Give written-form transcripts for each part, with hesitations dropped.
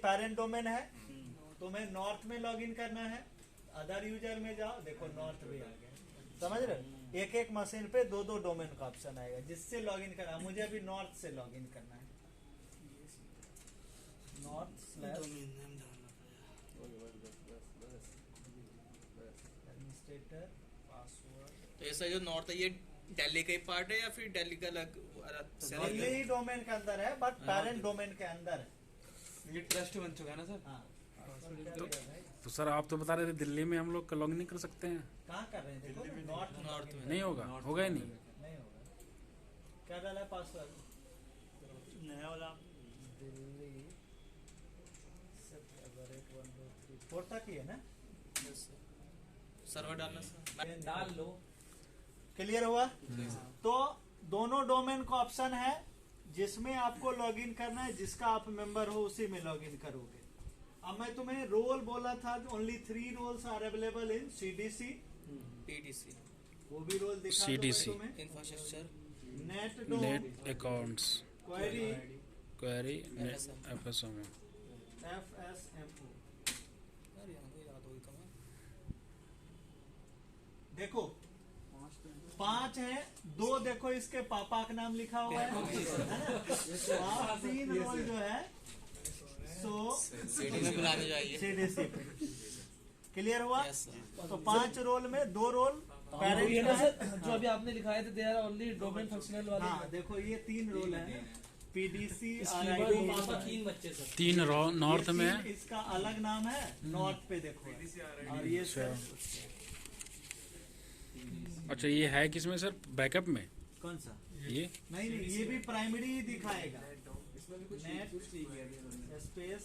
Parent domain है, तुम्हें north में लॉगिन करना है, अदर यूजर में जाओ, देखो नॉर्थ भी आ गया, समझ रहे हो? एक एक मशीन पे दो दो डोमेन का ऑप्शन आएगा जिससे लॉगिन करना। मुझे अभी नॉर्थ से लॉगिन करना है, नॉर्थ स्लैश एडमिनिस्ट्रेटर पासवर्ड। तो ऐसा जो नॉर्थ है ये दिल्ली का ही पार्ट है या फिर दिल्ली का अलग दिल्ली ही डोमेन के अंदर है, बट पेरेंट डोमेन के अंदर है। ये ट्रस्ट बन चुका है ना सर? हाँ। तो सर आप तो बता रहे थे दिल्ली में हम लोग लॉग इन कर सकते हैं। कहाँ कर रहे हैं? देखो नॉर्थ में नहीं होगा, होगा ही नहीं। नहीं होगा। क्या डाला है पासवर्ड? नया वाला दिल्ली 4 तक ही है ना? सर्वर डालना सर डाल लो। क्लियर हुआ? तो दोनों डोमेन का ऑप्शन है जिसमें आपको लॉगिन करना है, जिसका आप मेंबर हो उसी में लॉगिन करोगे। अब मैं तुम्हें रोल बोला था, only 3 roles are available in CDC, PDC, वो भी रोल दिखा CDC, दूंगा तुम्हें। Infrastructure, net accounts, query FSMO। FSMO। यार यहाँ तो याद होगी कम। देखो 5 है, 2 देखो इसके पापा का नाम लिखा हुआ है ना? 3 रोल जो है सो सीडीसी बुलाने जाइए। सीडीसी पे। क्लियर हुआ? Yes, sir. तो 5 रोल में 2 रोल ये पेरेंट ना का है। सर जो अभी आपने लिखाए थे they are only domain functional वाले। हाँ देखो ये 3 रोल है, पीडीसी पापा 3 बच्चे सर। 3 नॉर्थ में है। इसका अलग नाम है, नॉर्थ पे देखो है। और ये सर अच्छा ये है किसमें सर, बैकअप में? कौन सा? ये नहीं ये भी प्राइमरी ही दिखाएगा। नेट स्पेस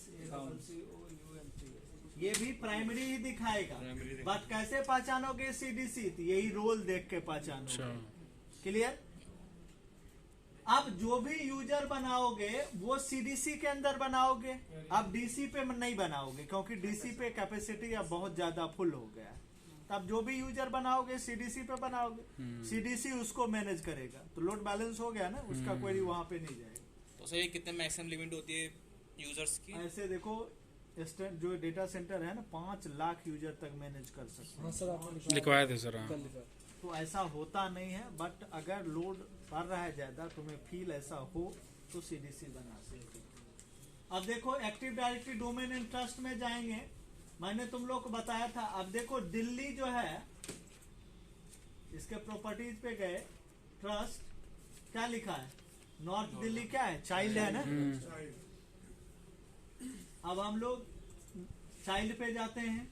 ये भी प्राइमरी ही दिखाएगा, बट कैसे पहचानोगे सीडीसी? यही रोल देख के पहचानोगे। क्लियर? अब जो भी यूजर बनाओगे वो सीडीसी के अंदर बनाओगे, अब डीसी पे नहीं बनाओगे क्योंकि डीसी पे कैपेसिटी अब बहुत ज्यादा फुल हो गया है। तब जो भी यूजर बनाओगे सीडीसी पे बनाओगे, सीडीसी उसको मैनेज करेगा। तो लोड बैलेंस हो गया ना, उसका क्वेरी वहां पे नहीं जाएगा। तो सर ये कितने मैक्सिमम लिमिट होती है यूजर्स की? ऐसे देखो जो डेटा सेंटर है ना 5 लाख यूजर तक मैनेज कर सकते हैं। हाँ सर आपने लिखवाए थे सर। हाँ कल लिखा। तो ऐसा होता नहीं है, बट अगर लोड बढ़ रहा है ज्यादा, तुम्हें फील ऐसा हो तो सीडीसी बना सकते हो। अब देखो active directory domain and trust में जाएंगे, मैंने तुम लोग को बताया था। अब देखो दिल्ली जो है, इसके प्रॉपर्टीज पे गए, ट्रस्ट क्या लिखा है? नॉर्थ दिल्ली क्या है? चाइल्ड है ना? अब हम लोग चाइल्ड पे जाते हैं,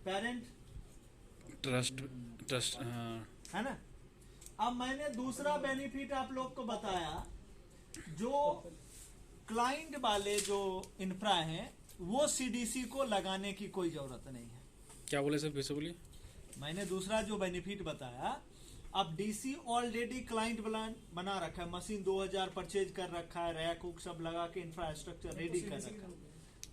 पेरेंट ट्रस्ट हाँ। है ना? अब मैंने दूसरा बेनिफिट आप लोग को बताया, जो क्लाइंट वाले जो इंफ्रा हैं वो सीडीसी को लगाने की कोई जरूरत नहीं है। क्या बोले सर, फिर से बोलिए। मैंने दूसरा जो बेनिफिट बताया, अब डीसी ऑलरेडी क्लाइंट बना रखा है, मशीन 2000 परचेज कर रखा है, रैक हुक सब लगा के इंफ्रास्ट्रक्चर रेडी कर रखा है,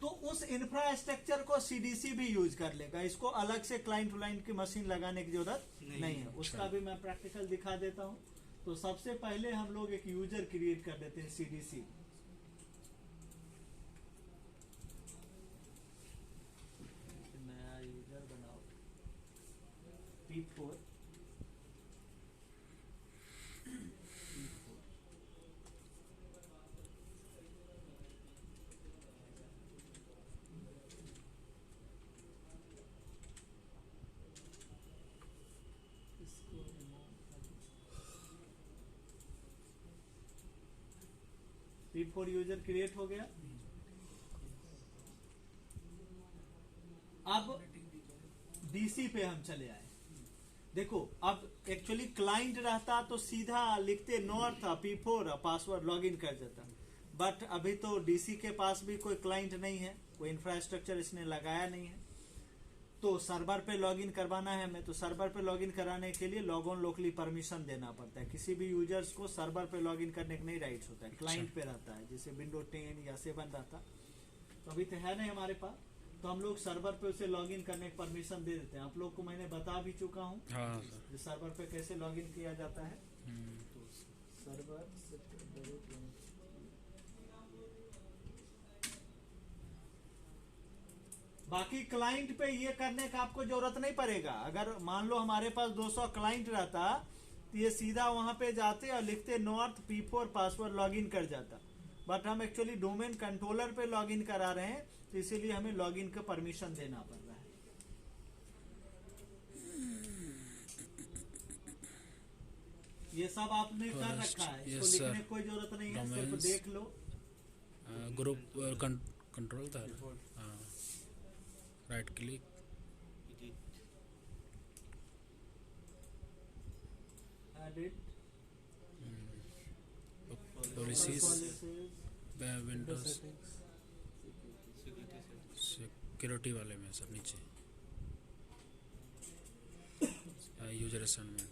तो उस इंफ्रास्ट्रक्चर को सीडीसी भी यूज कर लेगा। इसको अलग से क्लाइंट की मशीन लगाने की जरूरत नहीं है। उसका भी मैं प्रैक्टिकल दिखा देता हूँ। तो सबसे पहले हम लोग एक यूजर क्रिएट कर देते हैं सीडीसी। नया यूजर बनाओ, P4 P4 यूजर क्रिएट हो गया। अब डीसी पे हम चले आए। देखो अब एक्चुअली क्लाइंट रहता तो सीधा लिखते नॉर्थ P4 पासवर्ड लॉगिन कर देता, बट अभी तो डीसी के पास भी कोई क्लाइंट नहीं है, कोई इंफ्रास्ट्रक्चर इसने लगाया नहीं है। तो सर्वर पे लॉगिन करवाना है हमें, तो सर्वर पे लॉगिन कराने के लिए लॉग ऑन लोकली परमिशन देना पड़ता है। किसी भी यूजर्स को सर्वर पे लॉगिन करने का नहीं राइट्स होता है, क्लाइंट पे रहता है, जैसे विंडो 10 या 7 रहता। तो अभी तो है नहीं हमारे पास, तो हम लोग सर्वर पे उसे लॉगिन करने की परमिशन दे देते हैं। आप लोग को मैंने बता भी चुका हूँ हाँ सर्वर पे कैसे लॉगिन किया जाता है। तो सर्वर बाकी क्लाइंट पे ये करने का आपको जरूरत नहीं पड़ेगा। अगर मान लो हमारे पास 200 क्लाइंट रहता तो ये सीधा वहां पे जाते और लिखते नॉर्थ P4 पासवर्ड लॉगिन कर जाता। बट हम एक्चुअली डोमेन कंट्रोलर पे लॉगिन करा रहे हैं, तो इसीलिए हमें लॉगिन का परमिशन देना पड़ रहा है। ये सब आपने कर रखा है, इसको Yes, sir. लिखने की कोई जरूरत नहीं है, सिर्फ Domains. देख लो। ग्रुप कंट्रोल था, हाँ, right click, edit policies, policies, Windows security वाले में सर नीचे यूजर असाइनमेंट।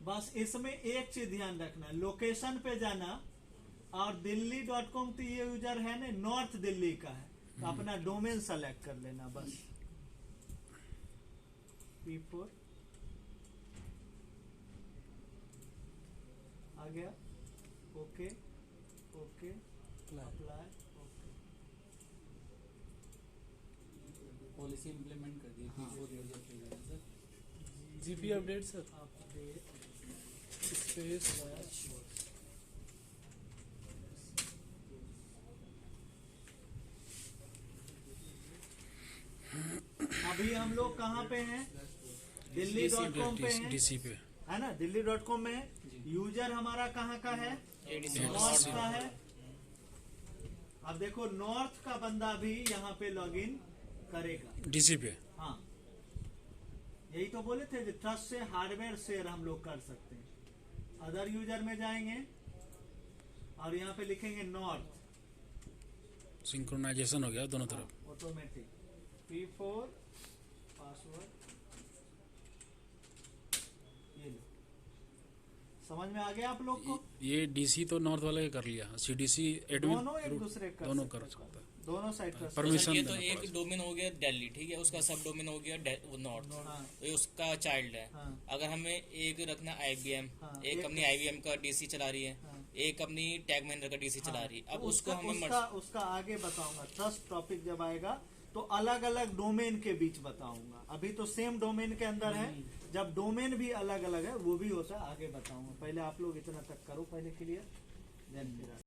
बस इसमें एक चीज ध्यान रखना, लोकेशन पे जाना और दिल्ली.com तो ये यूजर है ना नॉर्थ दिल्ली का है, तो अपना डोमेन सेलेक्ट कर लेना बस। P4 आ गया, okay okay apply, okay. Policy implement कर दी हाँ। P4 यूजर पे गया sir. GP update sir update space अभी हम लोग कहाँ पे हैं? दिल्ली.com पे हैं, डीसी पे, है ना, दिल्ली.com में है। यूजर हमारा कहाँ का है? नॉर्थ का है। अब देखो नॉर्थ का बंदा भी यहाँ पे लॉगिन करेगा। डीसी पे, हाँ, यही तो बोले थे ट्रस्ट से हार्डवेयर शेयर हम लोग कर सकते हैं। अदर यूजर में जाएंगे और यहाँ पे लिखेंगे नॉर्थ, सिंक्रोनाइजेशन हो गया दोनों तरफ। ऑटोमेटिक P4 पासवर्ड, ये लो, समझ में आ गया आप लोग को? ये डीसी तो नॉर्थ वाले कर लिया, सीडीसी एडमिन दोनों एक दूसरे कर दोनों सकते कर हैं, सकता है। दोनों साइड कर सकते परमिशन ये देना तो एक पड़ेगा। डोमेन हो गया दिल्ली, ठीक है, उसका सब डोमेन हो गया नॉर्थ, हैं। हाँ, तो ये उसका चाइल्ड है। हाँ। अगर हमें एक रखना IBM, हाँ, एक एक- अपनी IBM का डीसी चला रही है, हाँ। एक अपनी टैग महिंद्रा का डीसी चला रही है। अब तो उसको हमें उसका आगे बताऊंगा, ट्रस्ट टॉपिक जब आएगा तो अलग अलग डोमेन के बीच बताऊंगा। अभी तो सेम डोमेन के अंदर है, जब डोमेन भी अलग अलग है वो भी होता है, आगे बताऊंगा। पहले आप लोग इतना तक करो पहले क्लियर, देन फिर